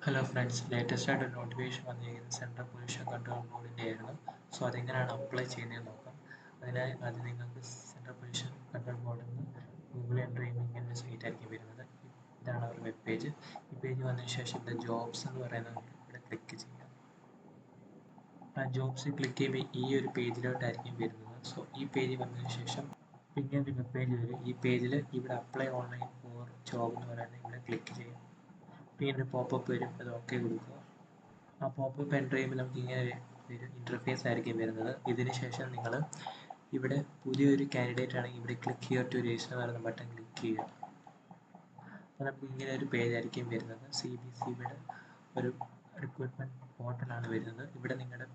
Hello friends, latest ആയിട്ട് ഒരു notification വന്നിരിക്കുന്നത് സെൻട്രൽ പൊല്യൂഷൻ കൺട്രോൾ ബോർഡിൻ്റെ ആയിരുന്നു. സോ അതെങ്ങനെയാണ് അപ്ലൈ ചെയ്യുന്നതെന്ന് നോക്കാം. അതിനായി ആദ്യം നിങ്ങൾക്ക് സെൻട്രൽ പൊല്യൂഷൻ കൺട്രോൾ ബോർഡിൽ നിന്ന് ഗൂഗിൾ എൻ്റർ ചെയ്യുമ്പോൾ ഇങ്ങനെ ഒരു സൈറ്റ് ആയിരിക്കും വരുന്നത്. ഇതാണ് അവർ വെബ് പേജ്. ഈ പേജ് വന്നതിന് ശേഷം ഇവിടെ ജോബ്സ് എന്ന് പറയുന്നത് ഇവിടെ ക്ലിക്ക് ചെയ്യാം. ആ ജോബ്സ് ക്ലിക്ക് ചെയ്യുമ്പോൾ ഈ ഒരു പേജിലോട്ടായിരിക്കും വരുന്നത്. സോ ഈ പേജ് വന്നതിന് ശേഷം പിന്നെ ഒരു വെബ് പേജ് വരും. ഈ പേജിൽ ഇവിടെ അപ്ലൈ ഓൺലൈൻ ഫോർ ജോബ് എന്ന് പറയുന്നത് ഇവിടെ ക്ലിക്ക് ചെയ്യാം. പിന്നെ പോപ്പപ്പ് വരും, അത് ഓക്കെ കൊടുക്കുക. ആ പോപ്പപ്പ് എൻ്റർ ചെയ്യുമ്പോൾ നമുക്ക് ഇങ്ങനെ ഒരു ഇൻ്റർഫേസ് ആയിരിക്കും വരുന്നത്. ഇതിന് ശേഷം നിങ്ങൾ ഇവിടെ പുതിയൊരു കാൻഡിഡേറ്റ് ആണെങ്കിൽ ഇവിടെ ക്ലിക്ക് ഹിയർ ടു രജിസ്റ്റർ എന്ന് പറയുന്ന ബട്ടൺ ക്ലിക്ക് ചെയ്യുക. അപ്പോൾ നമുക്ക് ഇങ്ങനെ ഒരു പേജ് ആയിരിക്കും വരുന്നത്. CBCBയുടെ ഒരു റിക്രൂട്ട്മെൻറ്റ് പോർട്ടലാണ് വരുന്നത്. ഇവിടെ നിങ്ങളുടെ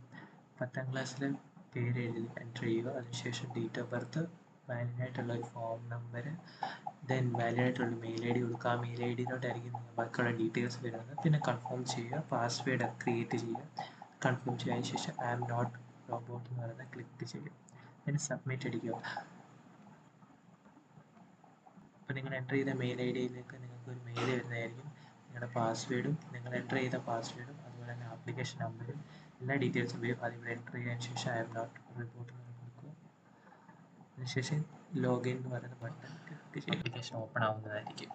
10ാം ക്ലാസ്സിലെ പേര് എഴുതി എൻ്റർ ചെയ്യുക. അതിനുശേഷം ഡേറ്റ് ഓഫ് ബർത്ത്, വാലിഡ് ആയിട്ടുള്ള ഒരു ഫോം നമ്പർ, ദെൻ വാലിഡ് ആയിട്ടുള്ള മെയിൽ ID കൊടുക്കുക. ആ മെയിൽ IDയിലോട്ടായിരിക്കും ബാക്കിയുള്ള ഡീറ്റെയിൽസ് വരുന്നത്. പിന്നെ കൺഫേം ചെയ്യുക, പാസ്വേഡ് ക്രിയേറ്റ് ചെയ്യുക, കൺഫേം ചെയ്തതിന് ശേഷം ഐ ആം നോട്ട് റോബോട്ട് എന്ന് പറയുന്നത് ക്ലിക്ക് ചെയ്യുക. പിന്നെ സബ്മിറ്റ് അടിക്കുക. അപ്പോൾ നിങ്ങൾ എൻ്റർ ചെയ്ത മെയിൽ IDയിലേക്ക് നിങ്ങൾക്ക് ഒരു മെയിൽ വരുന്നതായിരിക്കും. നിങ്ങളുടെ പാസ്വേഡും നിങ്ങൾ എൻ്റർ ചെയ്ത പാസ്വേഡും അതുപോലെ തന്നെ ആപ്ലിക്കേഷൻ നമ്പറും എല്ലാ ഡീറ്റെയിൽസും വരും. അതിവിടെ എൻ്റർ ചെയ്തതിന് ശേഷം ഐ ആം നോട്ട് റിപ്പോർട്ട് എന്ന് കൊടുക്കുക. അതിനുശേഷം ലോഗിൻ എന്ന് പറയുന്ന ബട്ടൺ ക്ലിക്ക് ചെയ്യുക. ആപ്ലിക്കേഷൻ ഓപ്പൺ ആവുന്നതായിരിക്കും.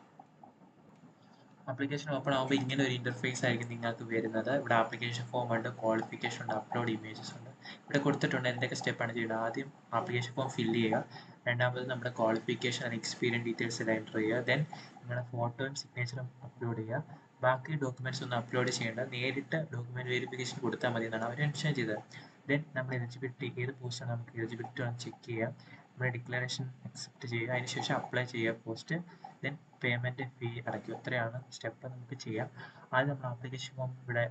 ആപ്ലിക്കേഷൻ ഓപ്പൺ ആകുമ്പോൾ ഇങ്ങനെ ഒരു ഇൻ്റർഫേസ് ആയിരിക്കും നിങ്ങൾക്ക് വരുന്നത്. ഇവിടെ ആപ്ലിക്കേഷൻ ഫോം ഉണ്ട്, ക്വാളിഫിക്കേഷൻ ഉണ്ട്, അപ്ലോഡ് ഇമേജസ് ഉണ്ട്. ഇവിടെ കൊടുത്തിട്ടുണ്ട് എന്തൊക്കെ സ്റ്റെപ്പാണ് ചെയ്യുന്നത്. ആദ്യം ആപ്ലിക്കേഷൻ ഫോം ഫില്ല് ചെയ്യുക. രണ്ടാമത് നമ്മുടെ ക്വാളിഫിക്കേഷൻ ആൻഡ് എക്സ്പീരിയൻസ് ഡീറ്റെയിൽസ് എല്ലാം എൻ്റർ ചെയ്യുക. ദെൻ നിങ്ങളുടെ ഫോട്ടോയും സിഗ്നേച്ചറും അപ്ലോഡ് ചെയ്യുക. ബാക്കി ഡോക്യുമെൻറ്റ്സ് ഒന്നും അപ്ലോഡ് ചെയ്യേണ്ട, നേരിട്ട് ഡോക്യുമെൻറ്റ് വെരിഫിക്കേഷൻ കൊടുത്താൽ മതി എന്നാണ് അവർ മെൻഷൻ ചെയ്തത്. ദെൻ നമ്മൾ എലിജിബിലിറ്റി, ഏത് പോസ്റ്റാണ് നമുക്ക് എലിജിബിലിറ്റി ആണ് ചെക്ക് ചെയ്യുക. നമ്മുടെ ഡിക്ലറേഷൻ അക്സെപ്റ്റ് ചെയ്യുക. അതിനുശേഷം അപ്ലൈ ചെയ്യുക പോസ്റ്റ്. ദെൻ പേയ്മെൻറ്റ് ഫീ അടയ്ക്കുക. ഇത്രയാണ് സ്റ്റെപ്പ് നമുക്ക് ചെയ്യാം. ആദ്യം നമ്മൾ ആപ്ലിക്കേഷൻ ഫോം ഇവിടെ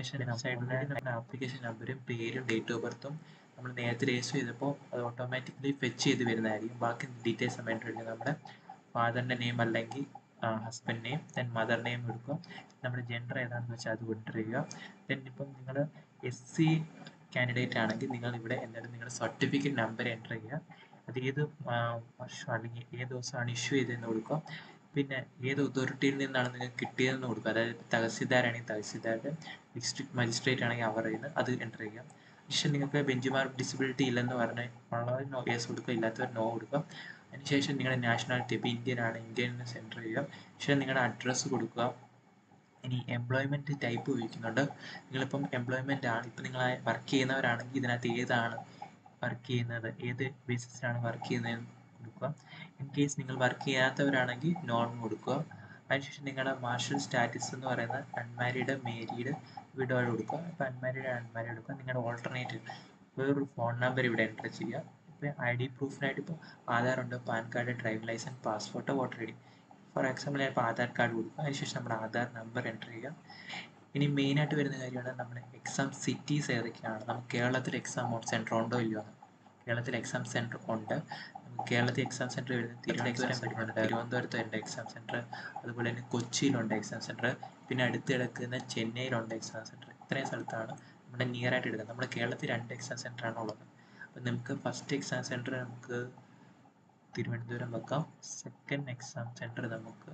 നമ്മുടെ ആപ്ലിക്കേഷൻ നമ്പരും പേരും ഡേറ്റ് ഓഫ് ബർത്തും നമ്മൾ നേരത്തെ രജിസ്റ്റർ ചെയ്തപ്പോൾ അത് ഓട്ടോമാറ്റിക്കലി ഫെച്ച് ചെയ്ത് വരുന്നതായിരിക്കും. ബാക്കി ഡീറ്റെയിൽസ് വേണ്ടിയിട്ട് നമ്മുടെ ഫാദറിൻ്റെ നെയിം അല്ലെങ്കിൽ husband name, then mother name എടുക്കുക. നമ്മുടെ ജെൻഡർ ഏതാണെന്ന് വെച്ചാൽ അത് എൻ്റർ ചെയ്യുക. ദെൻ ഇപ്പം നിങ്ങൾ SC കാൻഡിഡേറ്റ് ആണെങ്കിൽ നിങ്ങൾ ഇവിടെ എന്നിട്ട് നിങ്ങളുടെ സർട്ടിഫിക്കറ്റ് നമ്പർ എൻ്റർ ചെയ്യുക. അത് ഏത് വർഷം അല്ലെങ്കിൽ ഏത് ദിവസമാണ് ഇഷ്യൂ ചെയ്തതെന്ന് കൊടുക്കുക. പിന്നെ ഏത് അതോറിറ്റിയിൽ നിന്നാണ് നിങ്ങൾക്ക് കിട്ടിയതെന്ന് കൊടുക്കുക. അതായത് തഹസിൽദാരാണെങ്കിൽ തഹസിൽദാരുടെ, ഡിസ്ട്രിക്ട് മജിസ്ട്രേറ്റ് ആണെങ്കിൽ അവരുടെ നിന്ന് അത് എൻ്റർ ചെയ്യാം. ശേഷം നിങ്ങൾക്ക് ബെഞ്ച് മാർക്ക് ഡിസബിലിറ്റി ഇല്ലെന്ന് പറഞ്ഞ് ഉള്ളവർ നോ യെസ് കൊടുക്കുക, ഇല്ലാത്തവർ നോ കൊടുക്കുക. അതിനുശേഷം നിങ്ങളുടെ നാഷണാലിറ്റി, ഇപ്പോൾ ഇന്ത്യൻ ആണ്, ഇന്ത്യയിൽ നിന്ന് സെൻറ്റർ ചെയ്യുക. ശേഷം നിങ്ങളുടെ അഡ്രസ്സ് കൊടുക്കുക. ഇനി എംപ്ലോയ്മെൻറ്റ് ടൈപ്പ് ഉപയോഗിക്കുന്നുണ്ട്. നിങ്ങളിപ്പം എംപ്ലോയ്മെൻ്റ് ആണ്, ഇപ്പം നിങ്ങൾ വർക്ക് ചെയ്യുന്നവരാണെങ്കിൽ ഇതിനകത്ത് ഏതാണ് വർക്ക് ചെയ്യുന്നത്, ഏത് ബേസിസിലാണ് വർക്ക് ചെയ്യുന്നതെന്ന് കൊടുക്കുക. ഇൻ കേസ് നിങ്ങൾ വർക്ക് ചെയ്യാത്തവരാണെങ്കിൽ നോൺ കൊടുക്കുക. അതിനുശേഷം നിങ്ങളുടെ മാർഷൽ സ്റ്റാറ്റസ് എന്ന് പറയുന്നത് അൺമാരീഡ്, മേരീഡ്, വിഡോയുടെ കൊടുക്കുക. ഇപ്പോൾ അൺമാരീഡ് കൊടുക്കുക. നിങ്ങളുടെ ഓൾട്ടർനേറ്റീവ് വേറൊരു ഫോൺ നമ്പർ ഇവിടെ എൻ്റർ ചെയ്യുക. ഇപ്പോൾ ID പ്രൂഫിനായിട്ട് ഇപ്പോൾ ആധാറുണ്ട്, PAN card, driving licence, passport, voter ID. For example ഞാൻ ഇപ്പോൾ ആധാർ കാർഡ് കൊടുക്കുക. അതിനുശേഷം നമ്മുടെ ആധാർ നമ്പർ എൻ്റർ ചെയ്യുക. ഇനി മെയിനായിട്ട് വരുന്ന കാര്യമാണ് നമ്മുടെ എക്സാം സിറ്റീസ് ഏതൊക്കെയാണ്. നമുക്ക് കേരളത്തിൽ എക്സാം സെൻറ്റർ ഉണ്ടോ ഇല്ലയോ എന്ന്. കേരളത്തിൽ എക്സാം സെൻറ്റർ ഉണ്ട്. കേരളത്തിൽ എക്സാം സെൻറ്റർ വരുന്നത് തിരുവനന്തപുരത്ത് ഉണ്ട് എക്സാം സെൻറ്റർ. അതുപോലെ തന്നെ കൊച്ചിയിലുണ്ട് എക്സാം സെൻറ്റർ. പിന്നെ അടുത്ത് കിടക്കുന്ന ചെന്നൈയിലുണ്ട് എക്സാം സെൻറ്റർ. ഇത്രയും സ്ഥലത്താണ് നമ്മുടെ നിയർ ആയിട്ട് എടുക്കുന്നത്. നമ്മുടെ കേരളത്തിൽ 2 എക്സാം സെൻറ്ററാണ് ഉള്ളത്. അപ്പം നമുക്ക് ഫസ്റ്റ് എക്സാം സെൻറ്റർ നമുക്ക് തിരുവനന്തപുരം വെക്കാം. സെക്കൻഡ് എക്സാം സെൻറ്റർ നമുക്ക്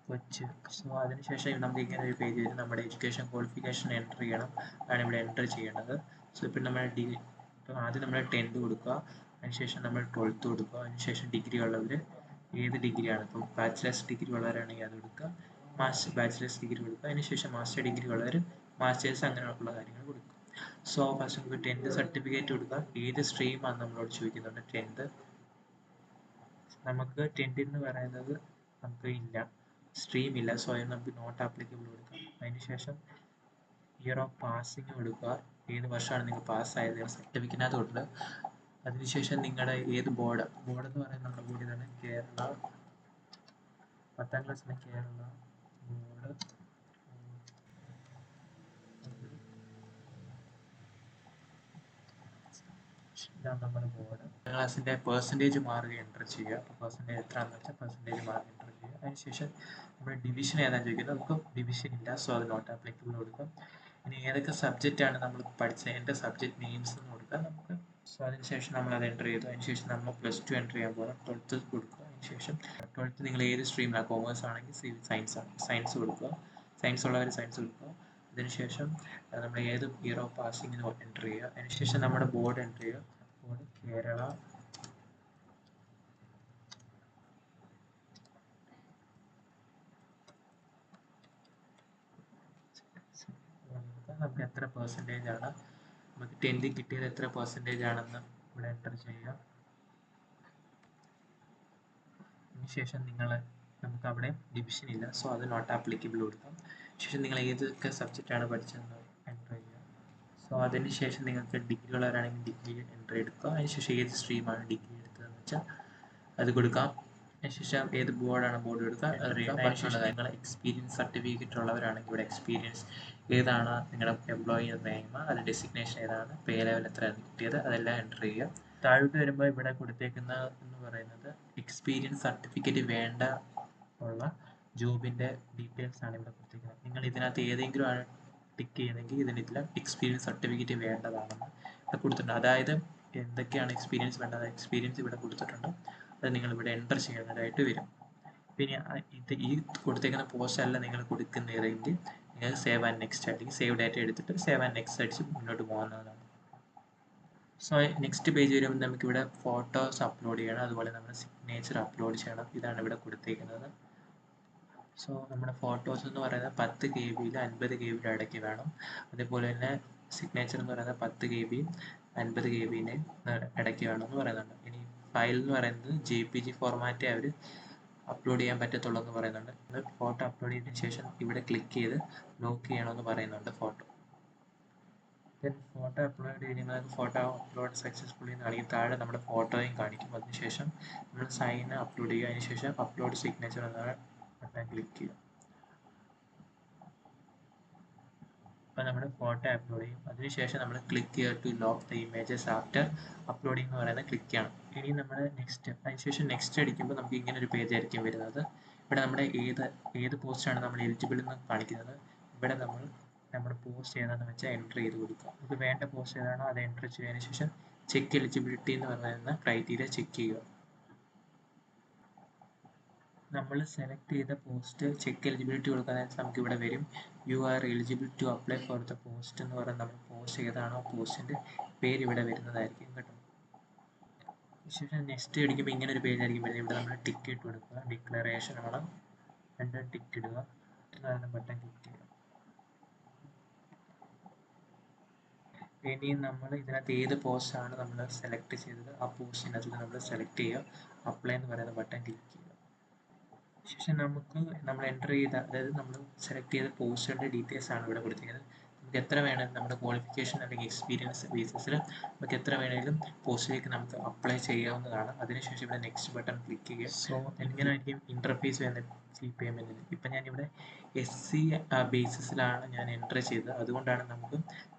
കൊച്ചി. സോ അതിനുശേഷം നമുക്ക് ഇങ്ങനെ ഒരു പേജ് വരും. നമ്മുടെ എഡ്യൂക്കേഷൻ ക്വാളിഫിക്കേഷൻ എൻ്റർ ചെയ്യണം, ആണ് ഇവിടെ എൻ്റർ ചെയ്യേണ്ടത്. സോ ഇപ്പം നമ്മൾ ഇപ്പം ആദ്യം നമ്മൾ 10th കൊടുക്കുക. അതിനുശേഷം നമ്മൾ 12th കൊടുക്കുക. അതിനുശേഷം ഡിഗ്രി ഉള്ളവർ ഏത് ഡിഗ്രിയാണ്, ഇപ്പം ബാച്ചിലേഴ്സ് ഡിഗ്രി ഉള്ളവരാണെങ്കിൽ അത് കൊടുക്കുക. ബാച്ചിലേഴ്സ് ഡിഗ്രി കൊടുക്കുക. അതിനുശേഷം മാസ്റ്റർ ഡിഗ്രി ഉള്ളവർ മാസ്റ്റേഴ്സ്, അങ്ങനെയുള്ള കാര്യങ്ങൾ കൊടുക്കുക. സോ ഫസ്റ്റ് നമുക്ക് 10th സർട്ടിഫിക്കറ്റ് കൊടുക്കുക. ഏത് സ്ട്രീമാണ് നമ്മളോട് ചോദിക്കുന്നുണ്ട്. 10th നമുക്ക് 10th എന്ന് പറയുന്നത് നമുക്ക് ഇല്ല, സ്ട്രീം ഇല്ല. സോ അതിന് നമുക്ക് നോട്ട് ആപ്ലിക്കബിൾ കൊടുക്കാം. അതിനുശേഷം ഇയർ ഓഫ് പാസിങ് കൊടുക്കുക. ഏത് വർഷമാണ് നിങ്ങൾ പാസ്സായത് സർട്ടിഫിക്കറ്റിനകത്ത് കൊടുക്കുക. അതിനുശേഷം നിങ്ങളുടെ ഏത് ബോർഡ് എന്ന് പറയുന്നത് നമ്മുടെ ബോർഡ് ഇതാണ്, കേരള 10ാം ക്ലാസ്സിലെ കേരള ബോർഡ്. ഇതാണ് നമ്മുടെ ബോർഡ്. ക്ലാസ്സിൻ്റെ പെർസെൻറ്റേജ് മാർക്ക് എൻ്റർ ചെയ്യുക. പെർസെൻറ്റേജ് എത്രയാണെന്ന് വെച്ചാൽ പെർസെൻറ്റേജ് മാർക്ക് എൻ്റർ ചെയ്യുക. അതിനുശേഷം നമ്മുടെ ഡിവിഷൻ ഏതാണെന്ന് ചോദിക്കുന്നത്. നമുക്ക് ഡിവിഷൻ ഇല്ല, സോ അത് നോട്ട് ആപ്ലിക്കബിൾ കൊടുക്കും. ഇനി ഏതൊക്കെ സബ്ജക്റ്റാണ് നമ്മൾ പഠിച്ചത്, എൻ്റെ സബ്ജക്റ്റ് നെയിംസ് എന്ന് കൊടുക്കുക നമുക്ക്. സോ അതിനുശേഷം നമ്മൾ അത് എൻ്റർ ചെയ്തു. അതിനുശേഷം നമ്മൾ +2 എൻ്റർ ചെയ്യാൻ പോകണം. 12th കൊടുക്കുക. അതിനുശേഷം 12th നിങ്ങൾ ഏത് സ്ട്രീമിലാണ്, കോമേഴ്സ് ആണെങ്കിൽ സയൻസ് കൊടുക്കുക. സയൻസ് ഉള്ളവർ സയൻസ് കൊടുക്കുക. അതിനുശേഷം നമ്മൾ ഏത് ഇയർ ഓഫ് പാസിംഗ് എൻ്റർ ചെയ്യുക. അതിനുശേഷം നമ്മുടെ ബോർഡ് എൻ്റർ ചെയ്യുക. ബോർഡ് കേരള നമുക്ക് എത്ര പെർസെൻറ്റേജ് ആണ് നമുക്ക് 10th കിട്ടിയത് എത്ര പെർസെൻറ്റേജ് ആണെന്ന് ഇവിടെ എൻ്റർ ചെയ്യുക. അതിനുശേഷം നമുക്ക് അവിടെ ഡിവിഷൻ ഇല്ല, സോ അത് നോട്ട് ആപ്ലിക്കബിൾ കൊടുക്കാം. ശേഷം നിങ്ങൾ ഏതൊക്കെ സബ്ജക്റ്റാണ് പഠിച്ചതെന്ന് എൻ്റർ ചെയ്യുക. സോ അതിനുശേഷം നിങ്ങൾക്ക് ഡിഗ്രി ഉള്ളവരാണെങ്കിൽ ഡിഗ്രി എൻ്റർ എടുക്കുക. അതിനുശേഷം ഏത് സ്ട്രീമാണ് ഡിഗ്രി എടുത്തതെന്ന് വെച്ചാൽ അത് കൊടുക്കാം. അതിനുശേഷം ഏത് ബോർഡാണ് ബോർഡ് കൊടുക്കുക അത് അറിയാം. അതിനുശേഷം നിങ്ങൾ എക്സ്പീരിയൻസ് സർട്ടിഫിക്കറ്റ് ഉള്ളവരാണെങ്കിൽ ഇവിടെ എക്സ്പീരിയൻസ് ഏതാണ് നിങ്ങളുടെ എംപ്ലോയി നെയിം, അത് ഡെസിഗ്നേഷൻ ഏതാണ്, പേ ലെവൽ എത്രയാണ് കിട്ടിയത്, അതെല്ലാം എൻ്റർ ചെയ്യുക. താഴോട്ട് വരുമ്പോൾ ഇവിടെ കൊടുത്തേക്കുന്ന എന്ന് പറയുന്നത് എക്സ്പീരിയൻസ് സർട്ടിഫിക്കറ്റ് വേണ്ട ഉള്ള ജോബിൻ്റെ ഡീറ്റെയിൽസ് ആണ് ഇവിടെ കൊടുത്തേക്കുന്നത്. നിങ്ങൾ ഇതിനകത്ത് ഏതെങ്കിലും ആണ് ടിക്ക് ചെയ്യുന്നെങ്കിൽ ഇതിനെല്ലാം എക്സ്പീരിയൻസ് സർട്ടിഫിക്കറ്റ് വേണ്ടതാണെന്ന് ഇവിടെ കൊടുത്തിട്ടുണ്ട്. അതായത് എന്തൊക്കെയാണ് എക്സ്പീരിയൻസ് വേണ്ടത്, എക്സ്പീരിയൻസ് ഇവിടെ കൊടുത്തിട്ടുണ്ട്. അത് നിങ്ങൾ ഇവിടെ എൻ്റർ ചെയ്യേണ്ടതായിട്ട് വരും. പിന്നെ ഈ കൊടുത്തേക്കുന്ന പോസ്റ്റ് അല്ല നിങ്ങൾ കൊടുക്കുന്നതെങ്കിൽ നിങ്ങൾ സേവ് ആൻഡ് നെക്സ്റ്റ് അല്ലെങ്കിൽ സേവ് ഡാറ്റ എടുത്തിട്ട് സേവ് ആൻഡ് നെക്സ്റ്റ് അടിച്ച് മുന്നോട്ട് പോകുന്നതാണ്. സോ നെക്സ്റ്റ് പേജ് വരുമ്പോൾ നമുക്കിവിടെ ഫോട്ടോസ് അപ്ലോഡ് ചെയ്യണം, അതുപോലെ നമ്മുടെ സിഗ്നേച്ചർ അപ്ലോഡ് ചെയ്യണം. ഇതാണ് ഇവിടെ കൊടുത്തേക്കുന്നത്. സോ നമ്മുടെ ഫോട്ടോസ് എന്ന് പറയുന്നത് 10 KB 50 KB ഇടയ്ക്ക് വേണം. അതേപോലെ തന്നെ സിഗ്നേച്ചർ എന്ന് പറയുന്നത് 10 KB 50 KB ഇടയ്ക്ക് വേണം എന്ന് പറയുന്നുണ്ട്. ഇനി ഫയൽ എന്ന് പറയുന്നത് JPG ഫോർമാറ്റേ അവർ അപ്ലോഡ് ചെയ്യാൻ പറ്റത്തുള്ളൂ എന്ന് പറയുന്നുണ്ട്. ഫോട്ടോ അപ്ലോഡ് ചെയ്തതിന് ശേഷം ഇവിടെ ക്ലിക്ക് ചെയ്ത് ലോക്ക് ചെയ്യണമെന്ന് പറയുന്നുണ്ട് ഫോട്ടോ. ഫോട്ടോ അപ്ലോഡ് ചെയ്യുന്നത് ഫോട്ടോ അപ്ലോഡ് സക്സസ്ഫുള്ളി കാണിക്കും. താഴെ നമ്മുടെ ഫോട്ടോയും കാണിക്കും. അതിനുശേഷം നമ്മൾ സൈൻ അപ്ലോഡ് ചെയ്യുക. അതിനുശേഷം അപ്ലോഡ് സിഗ്നേച്ചർ എന്ന ബട്ടൺ ക്ലിക്ക് ചെയ്യുക. അപ്പോൾ നമ്മുടെ ഫോട്ടോ അപ്ലോഡ് ചെയ്യും. അതിനുശേഷം നമ്മൾ ക്ലിക്ക് ചെയ്യുക to lock the images after uploading എന്ന് പറയുന്നത് ക്ലിക്ക് ചെയ്യണം. ഇനി നമ്മൾ നെക്സ്റ്റ്, അതിനുശേഷം നെക്സ്റ്റ് അടിക്കുമ്പോൾ നമുക്ക് ഇങ്ങനെ ഒരു പേജ് ആയിരിക്കും വരുന്നത്. ഇവിടെ നമ്മുടെ ഏത് പോസ്റ്റാണ് നമ്മൾ എലിജിബിൾ എന്ന് കാണിക്കുന്നത്. ഇവിടെ നമ്മുടെ പോസ്റ്റ് ഏതാണെന്ന് വെച്ചാൽ എൻ്റർ ചെയ്ത് കൊടുക്കുക. നമുക്ക് വേണ്ട പോസ്റ്റ് ഏതാണോ അത് എൻ്റർ ചെയ്തതിന് ശേഷം ചെക്ക് എലിജിബിലിറ്റി എന്ന് പറയുന്ന ക്രൈറ്റീരിയ ചെക്ക് ചെയ്യുക. നമ്മൾ സെലക്ട് ചെയ്ത പോസ്റ്റ് ചെക്ക് എലിജിബിലിറ്റി കൊടുക്കാനായിട്ട് നമുക്ക് ഇവിടെ വരും you are eligible to apply for the post എന്ന് പറയുന്നത് നമ്മൾ പോസ്റ്റ് ഏതാണോ പോസ്റ്റിൻ്റെ പേര് ഇവിടെ വരുന്നതായിരിക്കും കേട്ടോ. ശേഷം നെക്സ്റ്റ് അടിക്കുമ്പോൾ ഇങ്ങനെ ഒരു പേജ് ആയിരിക്കും വരുന്നത്. ഇവിടെ നമ്മൾ ടിക്ക് ഇട്ട് കൊടുക്കുക. ഡിക്ലറേഷൻ ആണ്, രണ്ടും ടിക്ക് ഇടുക. ബട്ടൺ ക്ലിക്ക് ചെയ്യുക. ഇനി നമ്മൾ ഇതിനകത്ത് ഏത് പോസ്റ്റാണ് നമ്മൾ സെലക്ട് ചെയ്തത് ആ പോസ്റ്റിനകത്ത് നമ്മൾ സെലക്ട് ചെയ്യുക. അപ്ലൈ എന്ന് പറയുന്ന ബട്ടൺ ക്ലിക്ക് ചെയ്യുക. ശേഷം നമ്മൾ എൻ്റർ ചെയ്ത, അതായത് നമ്മൾ സെലക്ട് ചെയ്ത പോസ്റ്റിൻ്റെ ഡീറ്റെയിൽസ് ആണ് ഇവിടെ കൊടുത്തിരിക്കുന്നത്. നമുക്ക് എത്ര വേണമെങ്കിലും നമ്മുടെ ക്വാളിഫിക്കേഷൻ അല്ലെങ്കിൽ എക്സ്പീരിയൻസ് ബേസിസിൽ നമുക്ക് എത്ര വേണമെങ്കിലും പോസ്റ്റിലേക്ക് നമുക്ക് അപ്ലൈ ചെയ്യാവുന്നതാണ്. അതിനുശേഷം ഇവിടെ നെക്സ്റ്റ് ബട്ടൺ ക്ലിക്ക് ചെയ്യുക. സോ എങ്ങനെയായിരിക്കും ഇൻ്റർഫേസ് വരുന്നത് ഫീ പേയ്മെൻറ്റിന്. ഇപ്പം ഞാനിവിടെ SC ബേസിസിലാണ് ഞാൻ എൻ്റർ ചെയ്തത്. അതുകൊണ്ടാണ് നമുക്ക്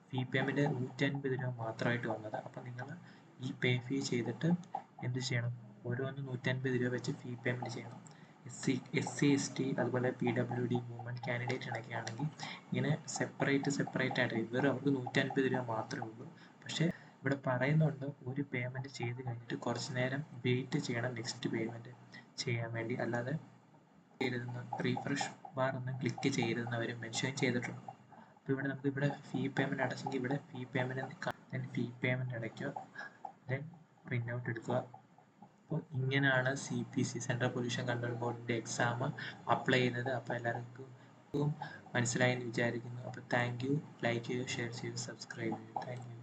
ഫീ പേയ്മെൻറ്റ് 150 രൂപ മാത്രമായിട്ട് വന്നത്. അപ്പോൾ നിങ്ങൾ ഈ പേ ഫീ ചെയ്തിട്ട് എന്ത് ചെയ്യണം, ഓരോന്ന് 150 രൂപ വെച്ച് ഫീ പേയ്മെൻറ്റ് ചെയ്യണം. SC ST അതുപോലെ PWD വുമൺ കാൻഡിഡേറ്റ് ഒക്കെ ആണെങ്കിൽ ഇങ്ങനെ സെപ്പറേറ്റ് ആയിട്ട് വെറും അവർക്ക് 150 രൂപ മാത്രമേ ഉള്ളൂ. പക്ഷേ ഇവിടെ പറയുന്നുണ്ട് ഒരു പേയ്മെൻറ്റ് ചെയ്ത് കഴിഞ്ഞിട്ട് കുറച്ച് നേരം വെയിറ്റ് ചെയ്യണം നെക്സ്റ്റ് പേയ്മെൻറ്റ് ചെയ്യാൻ വേണ്ടി. അല്ലാതെ റീഫ്രഷ് ബാർ ഒന്നും ക്ലിക്ക് ചെയ്യരുതെന്ന് അവർ മെൻഷൻ ചെയ്തിട്ടുണ്ട്. അപ്പോൾ ഇവിടെ നമുക്കിവിടെ ഫീ പേയ്മെൻറ്റ് അടച്ചെങ്കിൽ ഇവിടെ ഫീ പേയ്മെൻറ്റ് അടയ്ക്കുക, ദെൻ പ്രിൻ്റ് ഔട്ട് എടുക്കുക. അപ്പോൾ ഇങ്ങനെയാണ് CPC സെൻട്രൽ പൊല്യൂഷൻ കൺട്രോൾ ബോർഡിൻ്റെ എക്സാം അപ്ലൈ ചെയ്യുന്നത്. അപ്പോൾ എല്ലാവർക്കും മനസ്സിലായെന്ന് വിചാരിക്കുന്നു. അപ്പോൾ താങ്ക് യു. ലൈക്ക് ചെയ്യുക, ഷെയർ ചെയ്യുക, സബ്സ്ക്രൈബ് ചെയ്യുക. Thank you.